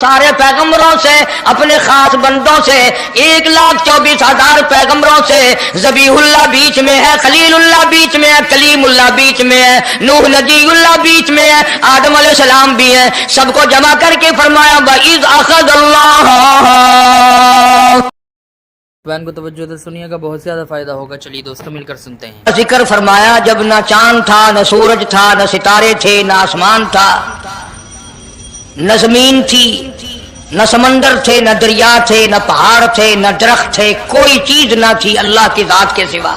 سارے پیغمبروں سے، اپنے خاص بندوں سے، 1,24,000 پیغمبروں سے، ذبیح اللہ بیچ میں ہے، خلیل اللہ بیچ میں ہے، کلیم اللہ بیچ میں ہے، نوح نجی اللہ بیچ میں ہے، آدم علیہ السلام بھی ہیں، سب کو جمع کر کے فرمایا وَإِذْ أَخَذَ اللَّهُ۔ بیان کو توجہ سے سنیے گا، بہت زیادہ فائدہ ہوگا، چلیے دوستوں مل کر سنتے ہیں۔ ذکر فرمایا جب نہ چاند تھا، نہ سورج تھا، نہ ستارے تھے، نہ آسمان تھا، نہ زمین تھی، نہ سمندر تھے، نہ دریا تھے، نہ پہاڑ تھے، نہ درخت تھے، کوئی چیز نہ تھی اللہ کی ذات کے سوا۔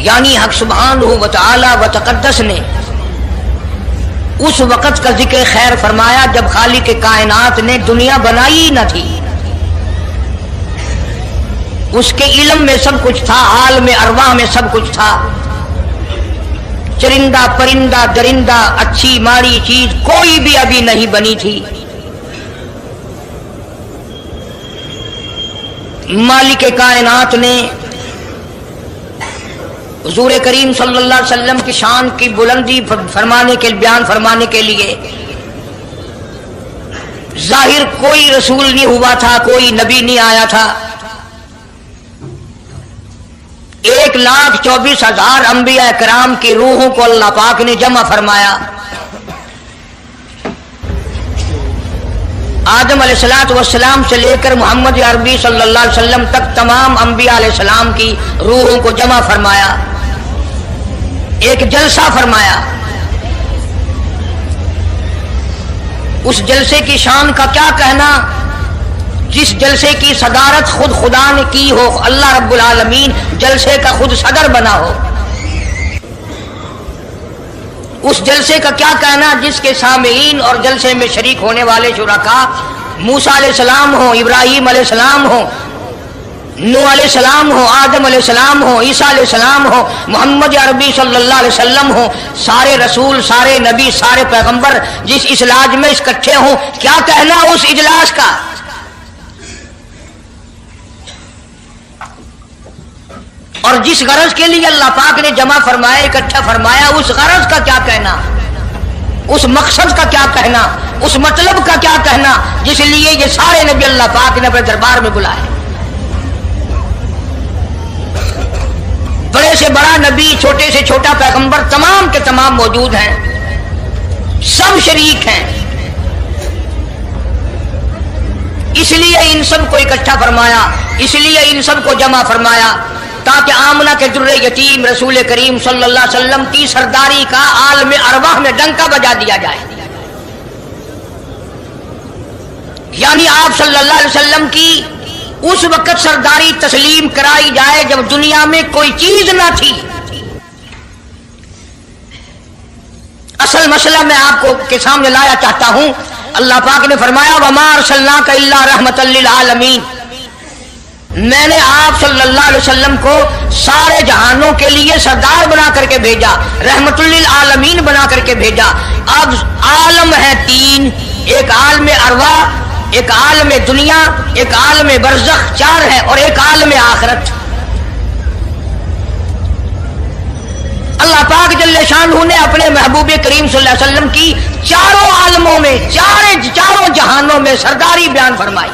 یعنی حق سبحانہ و تعالی و تقدس نے اس وقت کا ذکر خیر فرمایا جب خالق کائنات نے دنیا بنائی نہ تھی، اس کے علم میں سب کچھ تھا، عالم ارواح میں سب کچھ تھا، چرندہ پرندہ درندہ اچھی ماڑی چیز کوئی بھی ابھی نہیں بنی تھی۔ مالک کائنات نے حضور کریم صلی اللہ علیہ وسلم کی شان کی بلندی بیان فرمانے کے لیے ظاہر کوئی رسول نہیں ہوا تھا، کوئی نبی نہیں آیا تھا، 1,24,000 انبیاء کرام کی روحوں کو اللہ پاک نے جمع فرمایا۔ آدم علیہ السلام سے لے کر محمد عربی صلی اللہ علیہ وسلم تک تمام انبیاء علیہ السلام کی روحوں کو جمع فرمایا، ایک جلسہ فرمایا۔ اس جلسے کی شان کا کیا کہنا، جس جلسے کی صدارت خود خدا نے کی ہو، اللہ رب العالمین جلسے کا خود صدر بنا ہو۔ اس جلسے کا کیا کہنا جس کے سامعین اور جلسے میں شریک ہونے والے شرکاء موسیٰ علیہ السلام ہو، ابراہیم علیہ السلام ہو، نوح علیہ السلام ہو، آدم علیہ السلام ہو، عیسیٰ علیہ السلام ہو، محمد عربی صلی اللہ علیہ وسلم ہو، سارے رسول، سارے نبی، سارے پیغمبر جس اجلاس میں اکٹھے ہوں، کیا کہنا اس اجلاس کا؟ اور جس غرض کے لیے اللہ پاک نے جمع فرمایا، اکٹھا فرمایا، اس غرض کا کیا کہنا، اس مقصد کا کیا کہنا، اس مطلب کا کیا کہنا جس لیے یہ سارے نبی اللہ پاک نے اپنے دربار میں بلائے۔ بڑے سے بڑا نبی، چھوٹے سے چھوٹا پیغمبر، تمام کے تمام موجود ہیں، سب شریک ہیں، اس لیے ان سب کو اکٹھا فرمایا، اس لیے ان سب کو جمع فرمایا تاکہ آمنہ کے در یتیم رسول کریم صلی اللہ علیہ وسلم کی سرداری کا عالم ارواح میں ڈنکا بجا دیا جائے۔ یعنی آپ صلی اللہ علیہ وسلم کی اس وقت سرداری تسلیم کرائی جائے جب دنیا میں کوئی چیز نہ تھی۔ اصل مسئلہ میں آپ کو کے سامنے لایا چاہتا ہوں، اللہ پاک نے فرمایا وَمَا أَرْسَلْنَاكَ إِلَّا رَحْمَةً لِّلْعَالَمِينَ، میں نے آپ صلی اللہ علیہ وسلم کو سارے جہانوں کے لیے سردار بنا کر کے بھیجا، رحمت للعالمین بنا کر کے بھیجا۔ اب عالم ہے تین، ایک عالم ارواح، ایک عالم دنیا، ایک عالم برزخ، 4 ہے، اور ایک عالم آخرت۔ اللہ پاک جل شانہ نے اپنے محبوب کریم صلی اللہ علیہ وسلم کی چاروں عالموں میں، چاروں جہانوں میں سرداری بیان فرمائی۔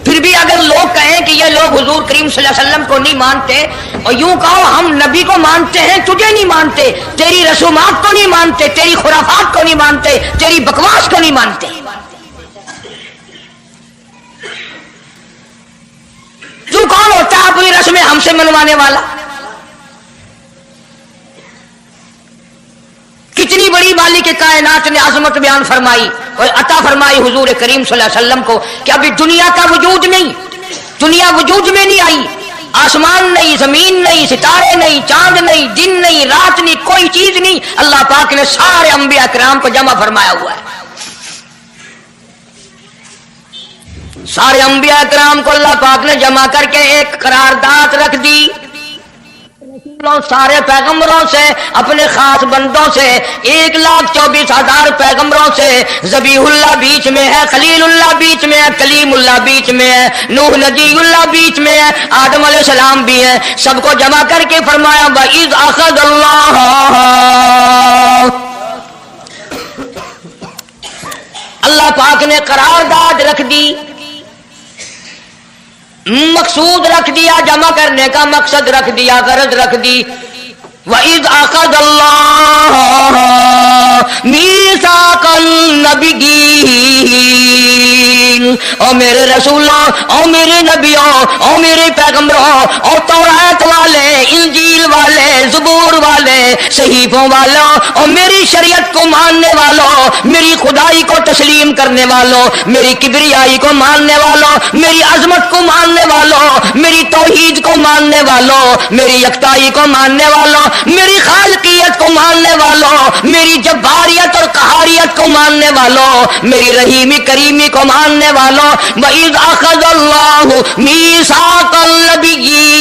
پھر بھی اگر لوگ کہیں کہ یہ لوگ حضور کریم صلی اللہ علیہ وسلم کو نہیں مانتے، اور یوں کہو ہم نبی کو مانتے ہیں، تجھے نہیں مانتے، تیری رسومات کو نہیں مانتے، تیری خرافات کو نہیں مانتے، تیری بکواس کو نہیں مانتے، تو کون ہوتا ہے اپنی رسمیں ہم سے منوانے والا؟ کتنی بڑی مالک کائنات نے عظمت بیان فرمائی اور عطا فرمائی حضور کریم صلی اللہ علیہ وسلم کو کہ ابھی دنیا کا وجود نہیں، دنیا وجود میں نہیں آئی، آسمان نہیں، زمین نہیں، ستارے نہیں، چاند نہیں، دن نہیں، رات نہیں، کوئی چیز نہیں، اللہ پاک نے سارے انبیاء کرام کو جمع فرمایا ہوا ہے۔ سارے انبیاء کرام کو اللہ پاک نے جمع کر کے ایک قرارداد رکھ دی، सारे पैगंबरों से, अपने खास बंदों से, 1,24,000 पैगंबरों से। ज़बीहुल्लाह बीच में है, खलीलुल्लाह बीच में है, कलीमुल्लाह बीच में है, नूह नजीयुल्लाह बीच में है, आदम अलैहिस्सलाम भी है। सबको जमा करके फरमाया वइज़ अख़ज़ल्लाह, अल्लाह पाक ने करारदाद रख दी, मकसूद रख दिया, जमा करने का मकसद रख दिया, गरज रख दी। वइज़ अख़ज़ल्लाह मीसाक़न नबिय्यीन, ओ मेरे रसूलों, ओ मेरे नबियों, ओ मेरे पैगंबरों, ओ तौरात वाले, इंजील वाले, ज़बूर वाले, सहीफों वालों, और मेरी शरीयत को मानने वालों, मेरी खुदाई को तस्लीम करने वालों, मेरी किबरियाई को मानने वालों, मेरी अजमत को मानने वालों, मेरी तौहीद को मानने वालों, मेरी यकताई को मानने वालों, मेरी खालकियत को मानने वालों, मेरी जब्बारियत और कहारियत को मानने वालों, मेरी रहीमी करीमी को मानने वालों। वइज़ अख़ज़ल्लाहु मीसाक़ल नबिय्यीन,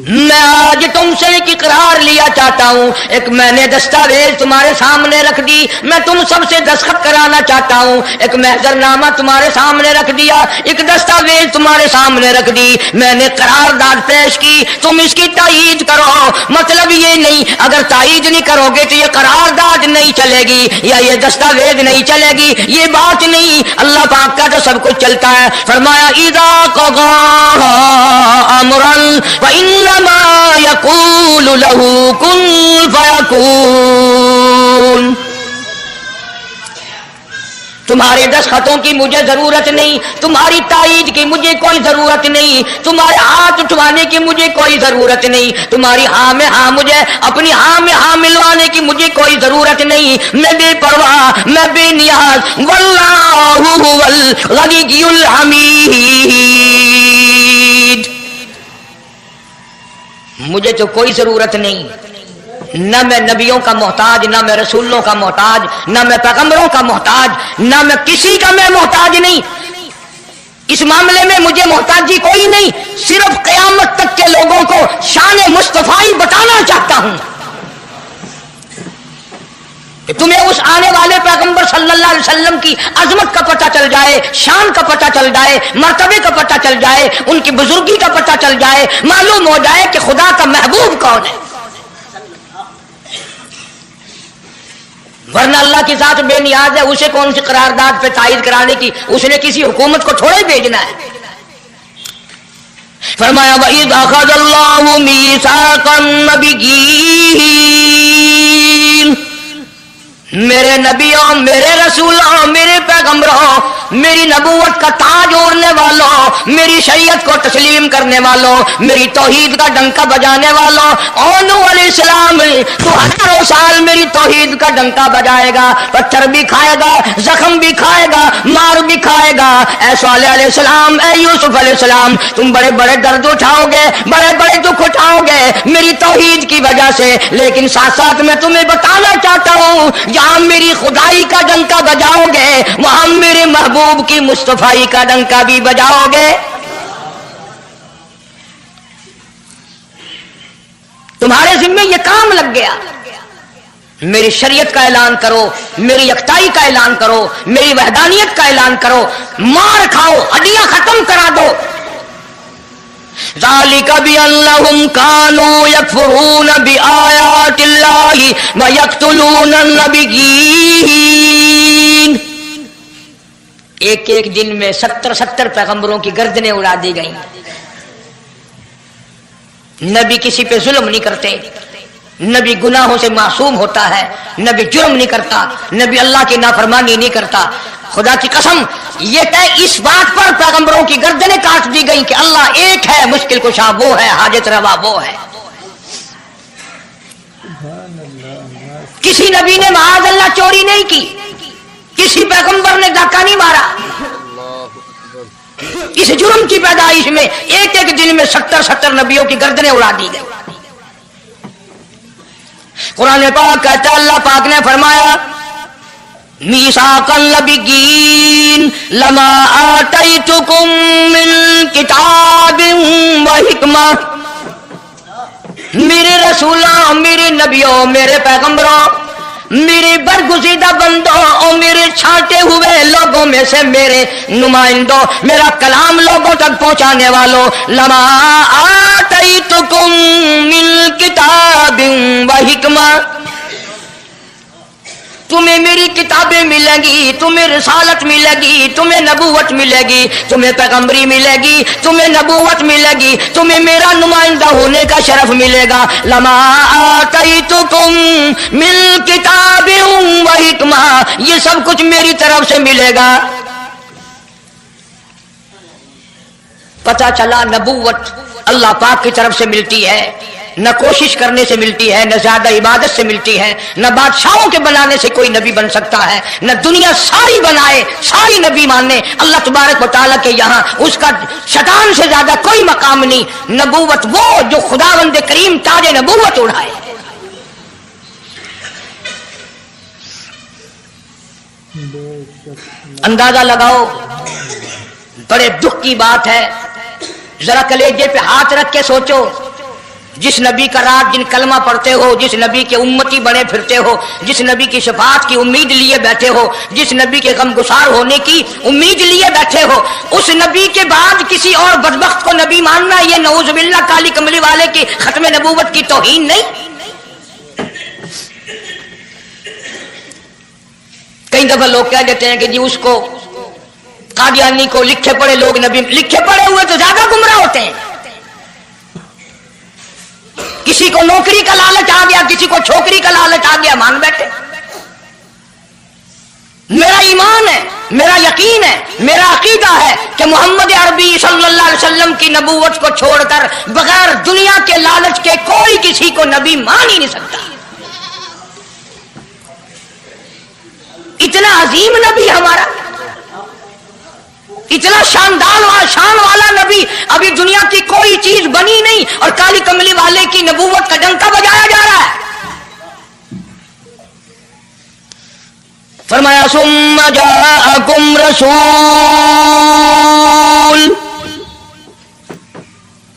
मैं आज तुमसे एक इकरार लिया चाहता हूं, एक मैंने दस्तावेज तुम्हारे सामने रख दी, मैं तुम सबसे दस्तखत कराना चाहता हूं, एक महजरनामा तुम्हारे सामने रख दिया, एक दस्तावेज तुम्हारे सामने रख दी, मैंने करारदाद पेश की, तुम इसकी तायीद करो। मतलब ये नहीं, अगर तायीद नहीं करोगे तो ये करारदाद नहीं चलेगी या ये दस्तावेज नहीं चलेगी, ये बात नहीं। अल्लाह पाक का तो सब कुछ चलता है। फरमाया इज़ा क़ज़ा अमरन व इन्नमा यक़ूलु लहू कुन फयकून। तुम्हारे दस्तखतों की मुझे जरूरत नहीं, तुम्हारी तायीद की मुझे कोई जरूरत नहीं, तुम्हारे हाथ उठवाने की मुझे कोई जरूरत नहीं, तुम्हारी हाँ में हाँ, मुझे अपनी हाँ में हाँ मिलवाने की मुझे कोई जरूरत नहीं। मैं बेपरवाह, मैं बेनियाज, वल्लाहु हुवल गनियुल हमीद, मुझे तो कोई जरूरत नहीं, न मैं नबियों का मोहताज, न मैं रसूलों का मोहताज, न मैं पैगंबरों का मोहताज, न मैं किसी का मैं मोहताज नहीं। इस मामले में मुझे मोहताजी कोई नहीं, सिर्फ क़यामत तक के लोगों को शान मुस्तफाई बताना चाहता हूं कि तुम्हें उस आने वाले पैगंबर सल्लल्लाहु अलैहि वसल्लम की अजमत का पता चल जाए, शान का पता चल जाए, मर्तबे का पता चल जाए, उनकी बुजुर्गी का पता चल जाए, मालूम हो जाए कि खुदा का महबूब कौन है। वरना अल्लाह की जात बेनियाज है, उसे कौन सी करारदाद पे तायीद कराने की, उसने किसी हुकूमत को थोड़े भेजना है। फरमाया वइज़ अख़ज़ल्लाहु मीसाक़न नबिय्यीन, मेरे नबियों, मेरे रसूलों, मेरे पैगंबरों, मेरी नबूवत का ताज ओढ़ने वालों, मेरी शरीयत को तस्लीम करने वालों, मेरी तौहीद का डंका बजाने वालों, और नूह अलैहिस्सलाम तो हजारों साल मेरी तौहीद का डंका बजाएगा, पत्थर भी खाएगा, जख्म भी खाएगा, मार भी खाएगा। ऐ सालेह अलैहिस्सलाम, ऐ यूसुफ अलैहिस्सलाम, तुम बड़े बड़े दर्द उठाओगे, बड़े बड़े दुख उठाओगे मेरी तौहीद की वजह से, लेकिन साथ साथ मैं तुम्हें बताना चाहता हूं, जहां मेरी खुदाई का डंका बजाओगे वहां मेरे महबूब की मुस्तफाई का डंका भी बजाओगे। तुम्हारे जिम्मे ये काम लग गया, मेरी शरीयत का ऐलान करो, मेरी यकताई का ऐलान करो, मेरी वहदानियत का ऐलान करो, मार खाओ, हड्डियां खत्म करा दो। ज़ालिका बिअन्नहुम कानू यकफुरून बिआयातिल्लाहि व यक़्तुलून अन्नबिय्यीन। एक एक दिन में 70 पैगंबरों की गर्दनें उड़ा दी गई। नबी किसी पे जुल्म नहीं करते, नबी गुनाहों से मासूम होता है, नबी जुर्म नहीं करता, नबी अल्लाह की नाफरमानी नहीं करता। खुदा की कसम, ये तय इस बात पर पैगंबरों की गर्दनें काट दी गई कि अल्लाह एक है, मुश्किल कुशा वो है, हाजत रवा वो है। किसी नबी ने माअज़ल्लाह चोरी नहीं की, किसी पैगंबर ने डाका नहीं मारा। इस जुर्म की पैदाइश में एक एक दिन में 70 नबियों की गर्दनें उड़ा दी गई। कुरान पाक कहता है, अल्लाह पाक ने फरमाया मीसाकल नबिय्यीन लमा आतैतुकुम मिन किताबिन व हिकमा। मेरे रसूलों, मेरे नबियों, मेरे पैगंबरों, मेरे बरगुज़ीदा बंदों और मेरे छांटे हुए लोगों में से मेरे नुमाइंदों, मेरा कलाम लोगों तक पहुंचाने वालों, लमा आतैतुकुम मिन किताबिन व हिकमा, तुम्हें मेरी किताबें मिलेंगी, तुम्हें रिसालत मिलेगी, तुम्हें नबूवत मिलेगी, तुम्हें पैगंबरी मिलेगी, तुम्हें नबूवत मिलेगी, तुम्हें मेरा नुमाइंदा होने का शरफ मिलेगा। लमा आतैतुकुम मिन किताबिन व हिकमा, ये सब कुछ मेरी तरफ से मिलेगा। पता चला नबूवत अल्लाह पाक की तरफ से मिलती है, न कोशिश करने से मिलती है, न ज्यादा इबादत से मिलती है, न बादशाहों के बनाने से कोई नबी बन सकता है, न दुनिया सारी बनाए सारी नबी माने अल्लाह तबारक व तआला के यहाँ उसका शैतान से ज्यादा कोई मकाम नहीं। नबूवत वो जो खुदावंद करीम ताज नबूवत उड़ाए। अंदाजा लगाओ, बड़े दुख की बात है। जरा कलेजे पे हाथ रख के सोचो, जिस नबी का रात दिन कलमा पढ़ते हो, जिस नबी के उम्मती बने फिरते हो, जिस नबी की शफाअत की उम्मीद लिए बैठे हो, जिस नबी के गमगुसार होने की उम्मीद लिए बैठे हो, उस नबी के बाद किसी और बदबख्त को नबी मानना, ये नऊजुबिल्लाह काली कमली वाले की खत्म नबूवत की तौहीन नहीं? कई दफा लोग कह देते हैं कि जी उसको कादियानी को लिखे पढ़े लोग नबी, लिखे पढ़े हुए तो ज्यादा गुमराह होते हैं। किसी को नौकरी का लालच आ गया, किसी को छोकरी का लालच आ गया, मान बैठे। मेरा ईमान है, मेरा यकीन है, मेरा अकीदा है कि मोहम्मद अरबी सल्लल्लाहु अलैहि वसल्लम की नबूवत को छोड़कर बगैर दुनिया के लालच के कोई किसी को नबी मान ही नहीं सकता। इतना अजीम नबी हमारा, इतना शानदार शान वाला नबी, अभी दुनिया की कोई चीज बनी नहीं और काली कमली वाले की नबूवत का डंका बजाया जा रहा है। फरमाया सुम्मा जाअकुम रसूल,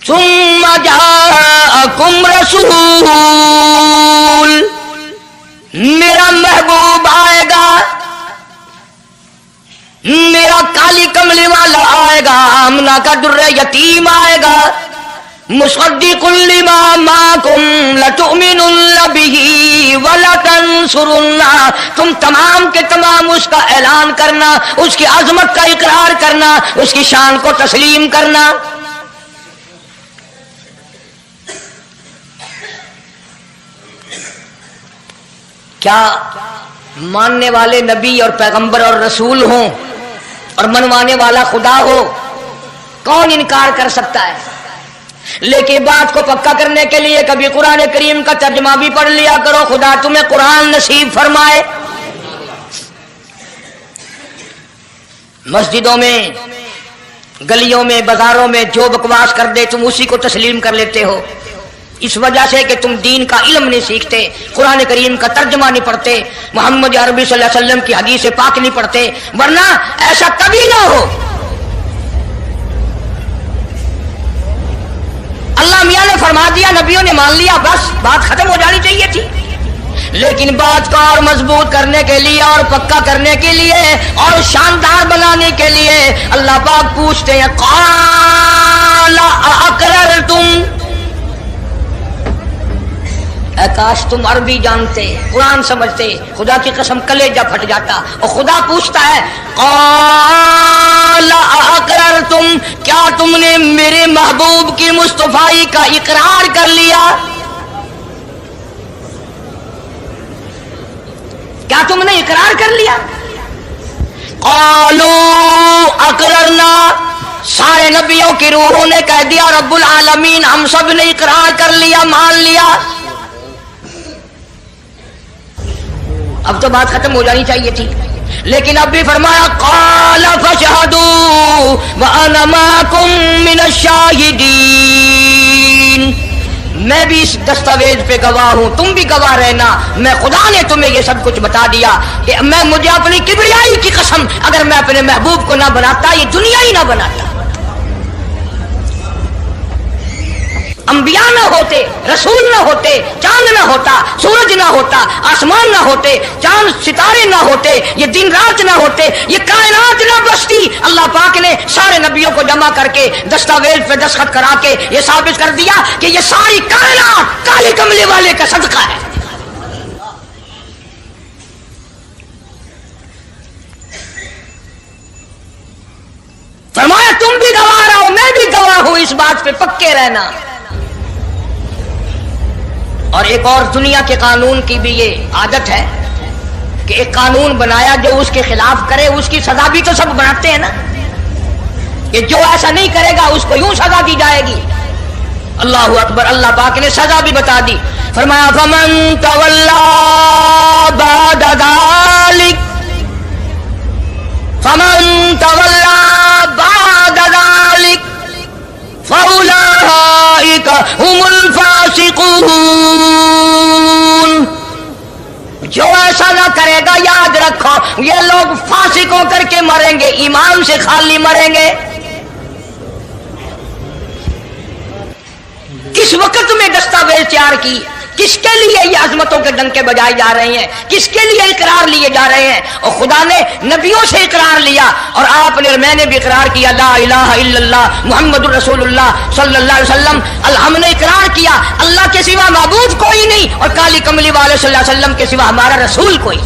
सुम्मा जाअकुम रसूल, मेरा महबूब आएगा, मेरा काली कमली वाला आएगा, आमना का दुर्रे यतीम आएगा, मुसद्दिकुल लिमा माकुम लतुमिनुन बिही वलतंसुरुन्ना, तुम तमाम के तमाम उसका ऐलान करना, उसकी अजमत का इकरार करना, उसकी शान को तस्लीम करना। क्या मानने वाले नबी और पैगंबर और रसूल हों और मनवाने वाला खुदा हो, कौन इनकार कर सकता है? लेकिन बात को पक्का करने के लिए कभी कुरान करीम का तर्जुमा भी पढ़ लिया करो। खुदा तुम्हें कुरान नसीब फरमाए। मस्जिदों में, गलियों में, बाजारों में जो बकवास कर दे तुम उसी को तस्लीम कर लेते हो, इस वजह से कि तुम दीन का इल्म नहीं सीखते, कुरान करीम का तर्जुमा नहीं पढ़ते, मोहम्मद अरबी सल्लल्लाहु अलैहि वसल्लम की हदीस पाक नहीं पढ़ते। वरना ऐसा कभी ना हो। अल्लाह मियां ने फरमा दिया, नबियों ने मान लिया, बस बात खत्म हो जानी चाहिए थी। लेकिन बात को और मजबूत करने के लिए और पक्का करने के लिए और शानदार बनाने के लिए अल्लाह पाक पूछते हैं, क़ाला अअक़ररतुम, काश तुम अरबी जानते, कुरान समझते, खुदा की कसम कलेजा फट जाता। और खुदा पूछता है, क़ाला अअक़ररतुम, क्या तुमने मेरे महबूब की मुस्तफाई का इकरार कर लिया? क्या तुमने इकरार कर लिया? क़ालू अक़ररना, सारे नबियों की रूहों ने कह दिया रब्बुल आलमीन हम सब ने इकरार कर लिया, मान लिया। अब तो बात खत्म हो जानी चाहिए थी, लेकिन अब भी फरमाया क़ाल फशहदू व अना माकुम मिनश शाहिदीन, मैं भी इस दस्तावेज पे गवाह हूं, तुम भी गवाह रहना। मैं खुदा ने तुम्हें ये सब कुछ बता दिया कि मैं मुझे अपनी किबरियाई की कसम, अगर मैं अपने महबूब को ना बनाता ये दुनिया ही ना बनाता। अंबिया ना होते, रसूल ना होते, चांद ना होता, सूरज ना होता, आसमान ना होते, चांद सितारे ना होते, ये दिन रात ना होते, ये कायनात ना बसती। अल्लाह पाक ने सारे नबियों को जमा करके दस्तावेज पे दस्तखत करा के ये साबित कर दिया कि ये सारी कायनात काले कमले वाले का सदका है। फरमाया तुम भी गवाह रहो, मैं भी गवाह हूं, इस बात पे पक्के रहना। और एक और दुनिया के कानून की भी ये आदत है कि एक कानून बनाया, जो उसके खिलाफ करे उसकी सजा भी तो सब बनाते हैं ना, कि जो ऐसा नहीं करेगा उसको यूं सजा दी जाएगी। अल्लाह अकबर, अल्लाह पाक ने सजा भी बता दी। फरमाया फमन तवल्ला बाद ज़ालिक, फमन तवल्ला बाद ज़ालिक फउलाइका हुमुल फासिकून। जो ऐसा ना करेगा, याद रखो, ये लोग फासिक होकर के मरेंगे, ईमान से खाली मरेंगे। किस वक्त में दस्तावेज तैयार की, किसके लिए ये अजमतों के डंके बजाए जा रहे हैं, किसके लिए इकरार लिए जा रहे हैं। और खुदा ने नबियों से इकरार लिया और आपने और मैंने भी इकरार किया, ला इलाहा इल्लल्लाह मुहम्मदुर रसूलुल्लाह सल्लल्लाहु अलैहि वसल्लम। हमने इकरार किया अल्लाह के सिवा माबूद कोई नहीं और काली कमली वाले सल्लल्लाहु अलैहि वसल्लम के सिवा हमारा रसूल कोई।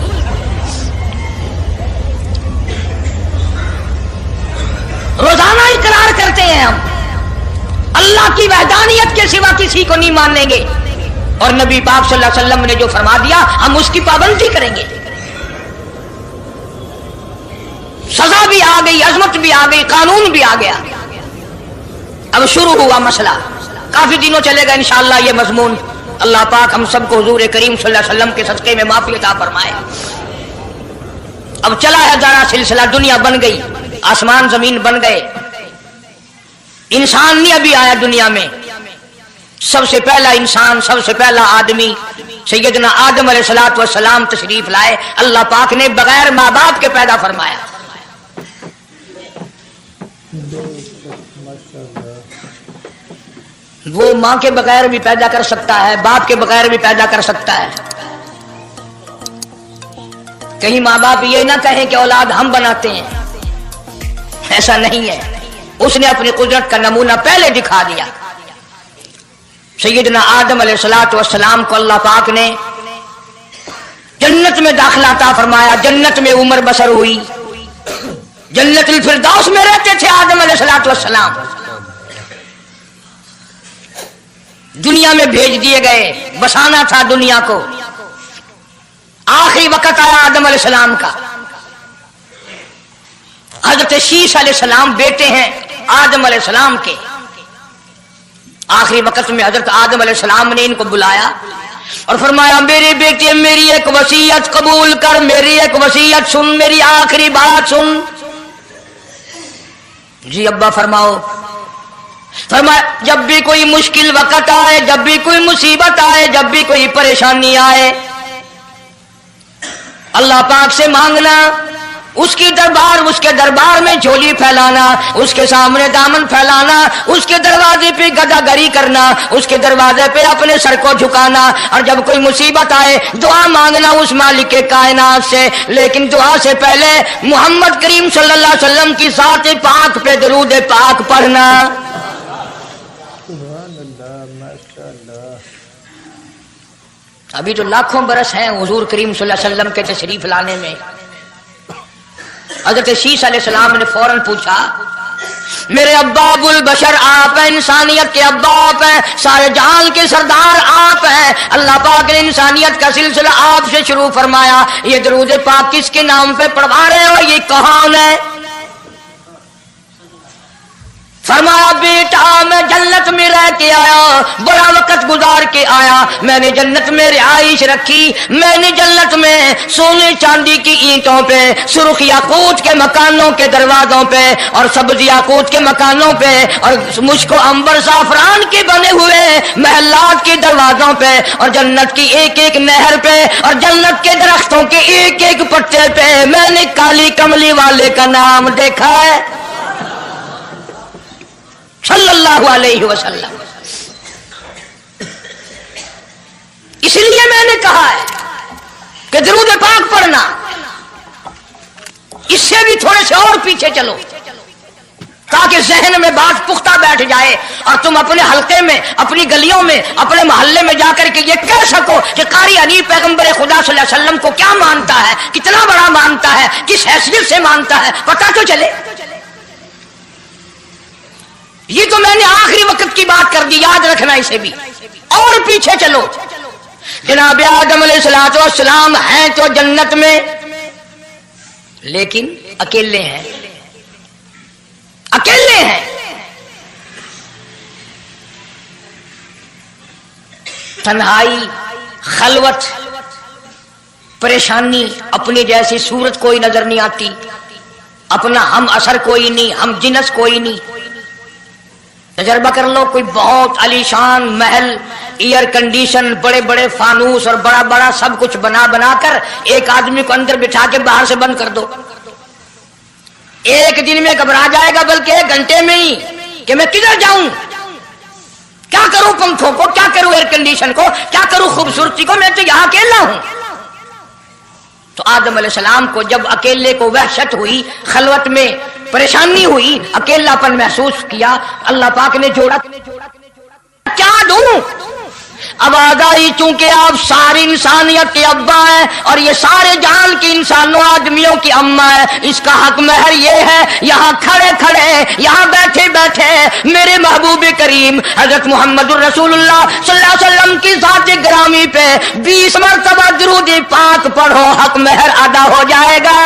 रोजाना इकरार करते हैं हम, अल्लाह की वहदानियत के सिवा किसी को नहीं मानेंगे और नबी पाक सल्लल्लाहु अलैहि वसल्लम ने जो फरमा दिया हम उसकी पाबंदी करेंगे। सजा भी आ गई, अजमत भी आ गई, कानून भी आ गया। अब शुरू हुआ मसला, काफी दिनों चलेगा इंशाअल्लाह ये मजमून। अल्लाह पाक हम सबको हुजूर करीम सल्लल्लाहु अलैहि वसल्लम के सदके में माफी अता फरमाए। अब चला है जरा सिलसिला, दुनिया बन गई, आसमान जमीन बन गए, इंसान नहीं अभी आया दुनिया में। सबसे पहला इंसान, सबसे पहला आदमी सैयदना आदम अलैहिस्सलातु वस्सलाम तशरीफ लाए। अल्लाह पाक ने बगैर माँ बाप के पैदा फरमाया। वो माँ के बगैर भी पैदा कर सकता है, बाप के बगैर भी पैदा कर सकता है। कहीं माँ बाप ये ना कहें कि औलाद हम बनाते हैं, ऐसा नहीं है। उसने अपनी कुदरत का नमूना पहले दिखा दिया। सैयदना आदम अलैहिस्सलातु वस्सलाम को अल्लाह पाक ने जन्नत में दाखिला अता फरमाया, जन्नत में उम्र बसर हुई, जन्नतुल फिरदौस में रहते थे आदम अलैहिस्सलातु वस्सलाम। दुनिया में भेज दिए गए, बसाना था दुनिया को। आखिरी वक्त आया आदम अलैहिस्सलाम का। हजरत शीश अलैहिस्सलाम बेटे हैं आदम अलैहिस्सलाम के। आखिरी वक्त में हजरत आदम अलैहिस्सलाम ने इनको बुलाया और फरमाया, मेरे बेटे मेरी एक वसीयत कबूल कर, मेरी एक वसीयत सुन, मेरी आखिरी बात सुन। जी अब्बा फरमाओ। फरमाया, जब भी कोई मुश्किल वक्त आए, जब भी कोई मुसीबत आए, जब भी कोई परेशानी आए, अल्लाह पाक से मांगना, उसके दरबार में झोली फैलाना, उसके सामने दामन फैलाना, उसके दरवाजे पे गदागरी करना, उसके दरवाजे पे अपने सर को झुकाना। और जब कोई मुसीबत आए दुआ मांगना उस मालिक के कायनात से। लेकिन दुआ से पहले मोहम्मद करीम सल्लल्लाहु अलैहि वसल्लम की ज़ात पाक पे दरूद पाक पढ़ना। अभी तो लाखों बरस हैं हुजूर करीम सल्लल्लाहु अलैहि वसल्लम के तशरीफ लाने में। हज़रत शीश अलैहिस्सलाम ने फौरन पूछा, मेरे अब्बा अबुल बशर आप हैं, इंसानियत के अब्बा आप हैं, सारे जहान के सरदार आप हैं। अल्लाह पाक ने इंसानियत का सिलसिला आपसे शुरू फरमाया। ये दरूद पाक किसके नाम पे पढ़वा रहे हो, ये कौन है? फरमाया, बेटा मैं जन्नत में رہ کے آیا, بڑا وقت گزار کے آیا, میں نے جنت میں رہائش رکھی, میں نے جنت میں سونے چاندی کی اینٹوں پہ, سرخ یاقوت کے مکانوں کے دروازوں پہ اور سبز یاقوت کے مکانوں پہ اور مشک و عنبر زعفران کے بنے ہوئے محلات کے دروازوں پہ اور جنت کی ایک ایک نہر پہ اور جنت کے درختوں کے ایک ایک پتے پہ میں نے کالی کملی والے کا نام دیکھا ہے صلی اللہ علیہ وسلم. اس لیے میں نے کہا ہے کہ درود پاک پڑھنا, اس سے بھی تھوڑے سے اور پیچھے چلو تاکہ ذہن میں بات پختہ بیٹھ جائے اور تم اپنے حلقے میں, اپنی گلیوں میں, اپنے محلے میں جا کر کے یہ کہہ سکو کہ قاری علی پیغمبر خدا صلی اللہ علیہ وسلم کو کیا مانتا ہے, کتنا بڑا مانتا ہے, کس حیثیت سے مانتا ہے, پتہ تو چلے. یہ تو میں نے آخری وقت کی بات کر دی, یاد رکھنا اسے بھی. اور پیچھے چلو, جناب آدم علیہ الصلوۃ والسلام ہیں تو جنت میں, لیکن اکیلے ہیں, اکیلے ہیں. تنہائی, خلوت, پریشانی, اپنی جیسی صورت کوئی نظر نہیں آتی, اپنا ہم اثر کوئی نہیں, ہم جنس کوئی نہیں. تجربہ کر لو, کوئی بہت عالی شان محل, ایئر کنڈیشن, بڑے بڑے فانوس اور بڑا بڑا سب کچھ بنا بنا کر ایک آدمی کو اندر بٹھا کے باہر سے بند کر دو, ایک دن میں گھبرا جائے گا, بلکہ ایک گھنٹے میں ہی کہ میں کدھر جاؤں, کیا کروں پنکھوں کو, کیا کروں ایئر کنڈیشن کو, کیا کروں خوبصورتی کو, میں تو یہاں اکیلا ہوں. تو آدم علیہ السلام کو جب اکیلے کو وحشت ہوئی, خلوت میں پریشانی ہوئی, اکیلا پن محسوس کیا, اللہ پاک نے جوڑا, کیا دوں. آواز آئی چونکہ آپ ساری انسانیت کے ابا ہیں اور یہ سارے جہان کی انسانوں آدمیوں کی اماں ہے, اس کا حق مہر یہ ہے, یہاں کھڑے کھڑے, یہاں بیٹھے بیٹھے میرے محبوب کریم حضرت محمد الرسول اللہ صلی اللہ علیہ وسلم کی ذات گرامی پہ 20 مرتبہ درود پاک پڑھو, حق مہر ادا ہو جائے گا.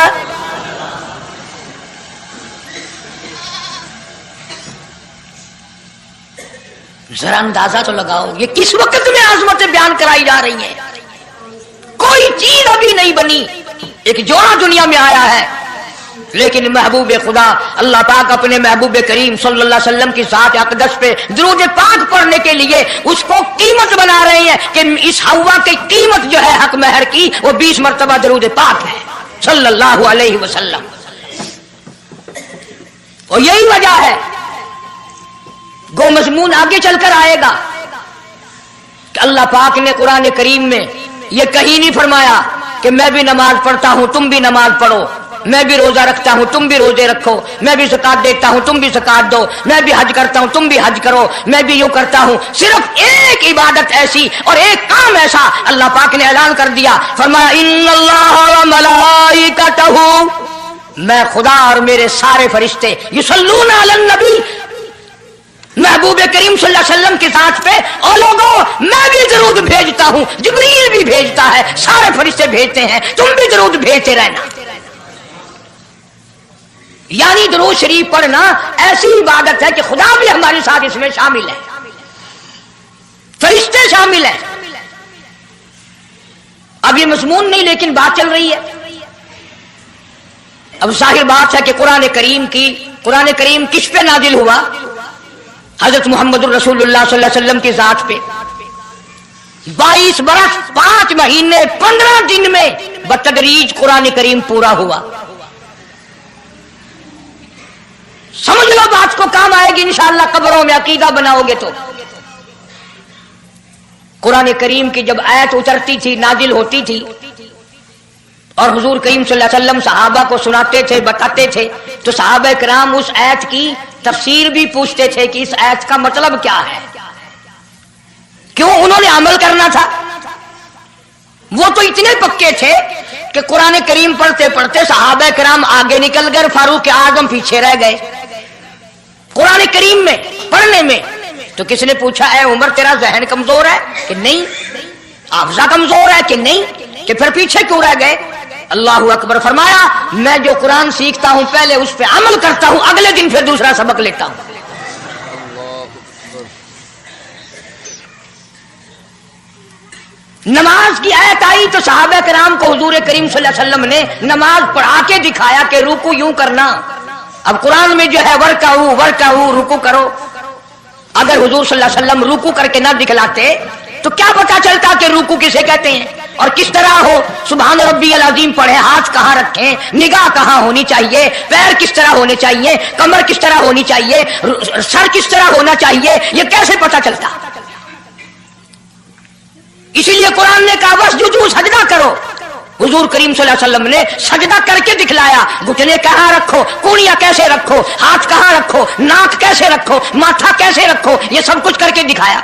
ذرا اندازہ تو لگاؤ, یہ کس وقت میں عظمتیں بیان کرائی جا رہی ہیں. کوئی چیز ابھی نہیں بنی, ایک جوڑا دنیا میں آیا ہے, لیکن محبوب خدا اللہ پاک اپنے محبوب کریم صلی اللہ علیہ وسلم کی ذات اقدس پہ درود پاک پڑھنے کے لیے اس کو قیمت بنا رہے ہیں کہ اس ہوا کی قیمت جو ہے حق مہر کی وہ 20 مرتبہ درود پاک ہے صلی اللہ علیہ وسلم. اور یہی وجہ ہے, گو مضمون آگے چل کر آئے گا کہ اللہ پاک نے قرآن کریم میں یہ کہیں نہیں فرمایا کہ میں بھی نماز پڑھتا ہوں تم بھی نماز پڑھو, میں بھی روزہ رکھتا ہوں تم بھی روزے رکھو, میں بھی زکات دیتا ہوں تم بھی زکات دو, میں بھی حج کرتا ہوں تم بھی حج کرو, میں بھی یوں کرتا ہوں. صرف ایک عبادت ایسی اور ایک کام ایسا اللہ پاک نے اعلان کر دیا, فرمایا ان اللہ و ملائکتہ, میں خدا اور میرے سارے فرشتے یصلون علی النبی, محبوب کریم صلی اللہ علیہ وسلم کی ذات پہ, اور لوگوں میں بھی درود بھیجتا ہوں, جبریل بھی بھیجتا ہے, سارے فرشتے بھیجتے ہیں, تم بھی درود بھیجتے رہنا. یعنی درود شریف پڑھنا ایسی عبادت ہے کہ خدا بھی ہمارے ساتھ اس میں شامل ہے, فرشتے شامل ہیں. اب یہ مضمون نہیں لیکن بات چل رہی ہے. اب ظاہر بات ہے کہ قرآن کریم کس پہ نازل ہوا, حضرت محمد الرسول اللہ صلی اللہ علیہ وسلم کی ذات پہ. 22 برس 5 مہینے 15 دن میں بتدریج قرآن کریم پورا ہوا. سمجھ لو بات کو, کام آئے گی انشاءاللہ قبروں میں عقیدہ بناؤ گے تو. قرآن کریم کی جب آیت اترتی تھی, نازل ہوتی تھی, اور حضور کریم صلی اللہ علیہ وسلم صحابہ کو سناتے تھے, بتاتے تھے, تو صحابہ کرام اس آیت کی تفسیر بھی پوچھتے تھے کہ اس آیت کا مطلب کیا ہے, کیوں انہوں نے عمل کرنا تھا. وہ تو اتنے پکے تھے کہ قرآن کریم پڑھتے پڑھتے صحابہ کرام آگے نکل گئے, فاروق اعظم پیچھے رہ گئے قرآن کریم میں پڑھنے میں. تو کس نے پوچھا اے عمر تیرا ذہن کمزور ہے کہ نہیں, حافظہ کمزور ہے کہ نہیں, کہ پھر پیچھے کیوں رہ گئے. اللہ اکبر, فرمایا میں جو قرآن سیکھتا ہوں پہلے اس پہ عمل کرتا ہوں, اگلے دن پھر دوسرا سبق لیتا ہوں. नमाज की आयत आई तो सहाबा किराम को हुजूर करीम सल्लल्लाहु अलैहि वसल्लम ने नमाज पढ़ा के दिखाया कि रुकू यूं करना। अब कुरान में जो है वर्काऊ रुकू करो, अगर हुजूर सल्लल्लाहु अलैहि वसल्लम रुकू करके ना दिखलाते तो क्या पता चलता कि रुकू किसे कहते हैं और किस तरह हो। सुभान रब्बियल अज़ीम पढ़े, हाथ कहाँ रखें, निगाह कहाँ होनी चाहिए, पैर किस तरह होने चाहिए, कमर किस तरह होनी चाहिए, सर किस तरह होना चाहिए, ये कैसे पता चलता। इसीलिए कुरान ने कहा वस्जुदू, सजदा करो। हुजूर करीम सल्लल्लाहु अलैहि वसल्लम ने सजदा करके दिखलाया। घुटने कहाँ रखो, कूड़ियां कैसे रखो, हाथ कहाँ रखो, नाक कैसे रखो, माथा कैसे रखो, ये सब कुछ करके दिखाया।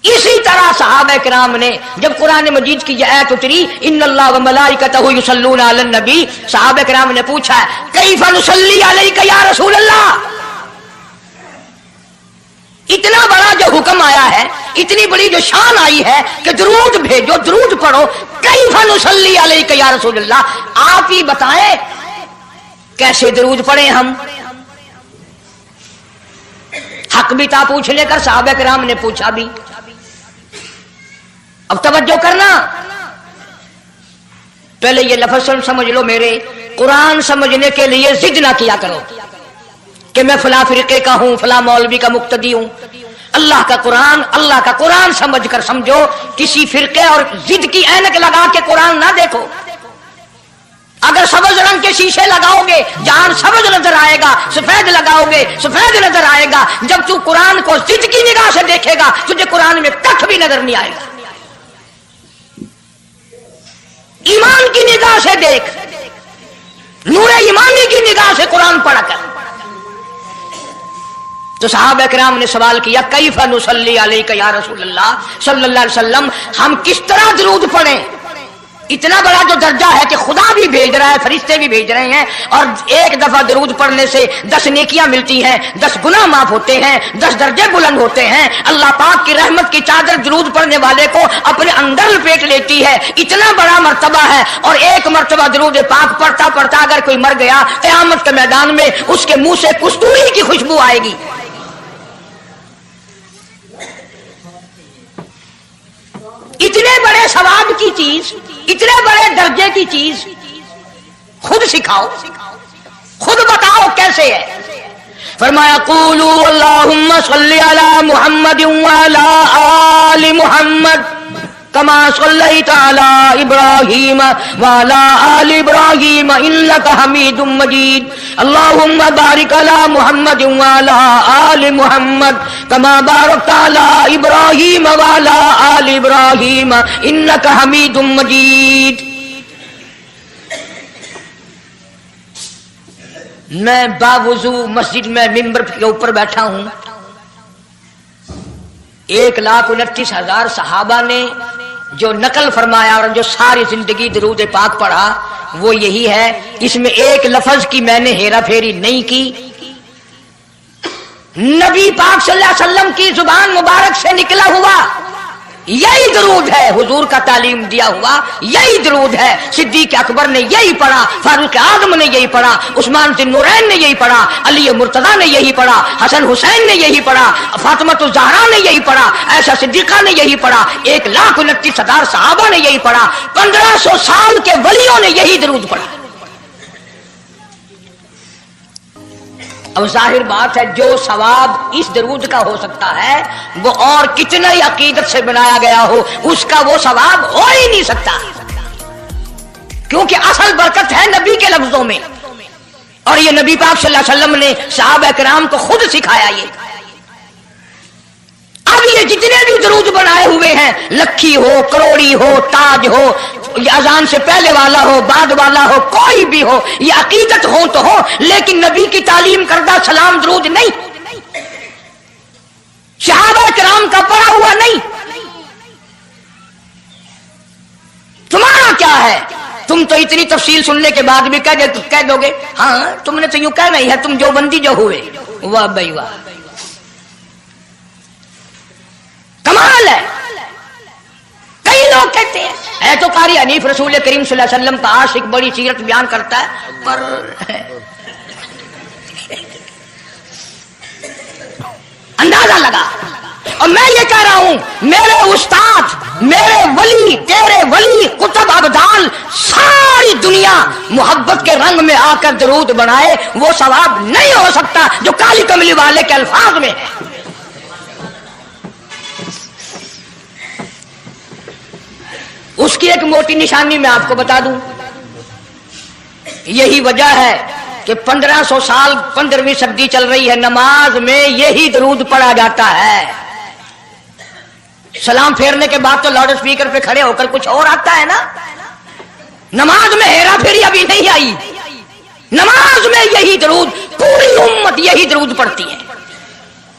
इसी तरह सहाबा किराम ने जब कुरान मजीद की यह आयत उतरी इन्नल्लाह व मलाइकतहु युसल्लूना अलन नबी, सहाबा किराम ने पूछा कैफा नुसल्ली अलैका या रसूल अल्लाह। इतना बड़ा जो हुक्म आया है, इतनी बड़ी जो शान आई है कि दरूद भेजो, दरूद पढ़ो, कैफा नुसल्ली अलैका या रसूल अल्लाह, आप ही बताएं कैसे दरूद पढ़े हम। हक भी था पूछने का, सहाबा किराम ने पूछा भी। अब तवज्जो करना, पहले ये लफ्ज़ समझ लो मेरे, कुरान समझने के लिए जिद ना किया करो कि मैं फला फिरके का हूं, फला मौलवी का मुक्तदी हूं। अल्लाह का कुरान समझ कर समझो। किसी फिरके और जिद की ऐनक लगा के कुरान ना देखो। अगर सबज रंग के शीशे लगाओगे जान सबज नजर आएगा, सफेद लगाओगे सफेद नजर आएगा। जब तू कुरान को जिद की निगाह से देखेगा तुझे कुरान में कख भी नजर नहीं आएगा। ईमान की निगाह से देख, नूरे ईमानी की निगाह से कुरान पढ़ कर। तो सहाबा किराम ने सवाल किया कैफा नुसल्ली अलैका या रसूल अल्लाह सल्लल्लाहु अलैहि वसल्लम, हम किस तरह दरूद पढ़ें। इतना बड़ा जो दर्जा है कि खुदा भी भेज रहा है, फरिश्ते भी भेज रहे हैं, और एक दफा दरूद पढ़ने से 10 नेकियां मिलती हैं, 10 गुनाह माफ होते हैं, 10 दर्जे बुलंद होते हैं। अल्लाह पाक की रहमत की चादर दरूद पढ़ने वाले को अपने अंदर लपेट लेती है। इतना बड़ा मर्तबा है। और एक मर्तबा दरूद पाक पढ़ता पढ़ता अगर कोई मर गया, क़यामत के मैदान में उसके मुंह से कस्तूरी की खुशबू आएगी। इतने बड़े सवाब की चीज, इतने बड़े दर्जे की चीज खुद सिखाओ, खुद बताओ कैसे है। फरमाया कूलू अल्लाहुम्मा सल्ली अला मुहम्मद व अला आलि मुहम्मद कमा सल्लैता अला इब्राहीम व अला आलि इब्राहीम इन्नका हमीदुम मजीद। अल्लाहुम्मा बारिक अला मुहम्मद व अला आलि मुहम्मद कमा बारकता अला इब्राहीम व अला आलि इब्राहीम इन्नका हमीदुम मजीद। मैं बावुजू मस्जिद में मिंबर के ऊपर बैठा हूं। 1,29,000 सहाबा ने जो नकल फरमाया और जो सारी जिंदगी दरूद पाक पढ़ा वो यही है। इसमें एक लफ्ज की मैंने हेरा फेरी नहीं की। नबी पाक सल्लल्लाहु अलैहि वसल्लम की जुबान मुबारक से निकला हुआ यही दरूद है, हुजूर का तालीम दिया हुआ यही दरूद है। सिद्दीक अकबर ने यही पढ़ा, फारूक आजम ने यही पढ़ा, उस्मान नुरैन ने यही पढ़ा, अली मुर्तजा ने यही पढ़ा, हसन हुसैन ने यही पढ़ा, फातिमा ज़हरा ने यही पढ़ा, ऐशा सिद्दीका ने यही पढ़ा, 1,29,000 सहाबा ने यही पढ़ा, 1500 साल के वलियों ने यही दरूद पढ़ा। अब जाहिर बात है जो सवाब इस दरूद का हो सकता है वो और कितना ही अकीदत से बनाया गया हो उसका वो सवाब हो ही नहीं सकता, क्योंकि असल बरकत है नबी के लफ्जों में। और ये नबी पाक सल्लल्लाहु अलैहि वसल्लम ने सहाबा किराम को खुद सिखाया ये। अब ये जितने भी दरूद बनाए हुए हैं, लखी हो, करोड़ी हो, ताज हो, ये अजान से पहले वाला हो, बाद वाला हो, कोई भी हो, ये अकीदत हो तो हो, लेकिन नबी की तालीम करदा सलाम दरूद नहीं, सहाबा किराम का पढ़ा हुआ नहीं। तुम्हारा क्या है? तुम तो इतनी तफसील सुनने के बाद भी कह दोगे हाँ तुमने तो यूं कह नहीं है, तुम जो बंदी जो हुए। वाह भाई वाह, कमाल है। कई लोग कहते हैं है तो कारी हनीफ रसूल करीम सल्लल्लाहु अलैहि वसल्लम का आशिक, बड़ी सीरत बयान करता है, पर अंदाजा लगा। और मैं ये कह रहा हूं मेरे उस्ताद میرے ولی تیرے ولی قطب ابدال ساری دنیا محبت کے رنگ میں آ کر درود بنائے، وہ ثواب نہیں ہو سکتا جو کالی کملی والے کے الفاظ میں ہے۔ اس کی ایک موٹی نشانی میں آپ کو بتا دوں، یہی وجہ ہے کہ 1500 سال 15ویں صدی چل رہی ہے، نماز میں یہی درود پڑھا جاتا ہے۔ سلام پھیرنے کے بعد تو لاؤڈ اسپیکر پہ کھڑے ہو کر کچھ اور آتا ہے نا۔ نماز میں ہیرا پھیری ابھی نہیں آئی، نماز میں یہی درود، پوری امت یہی درود پڑھتی ہے،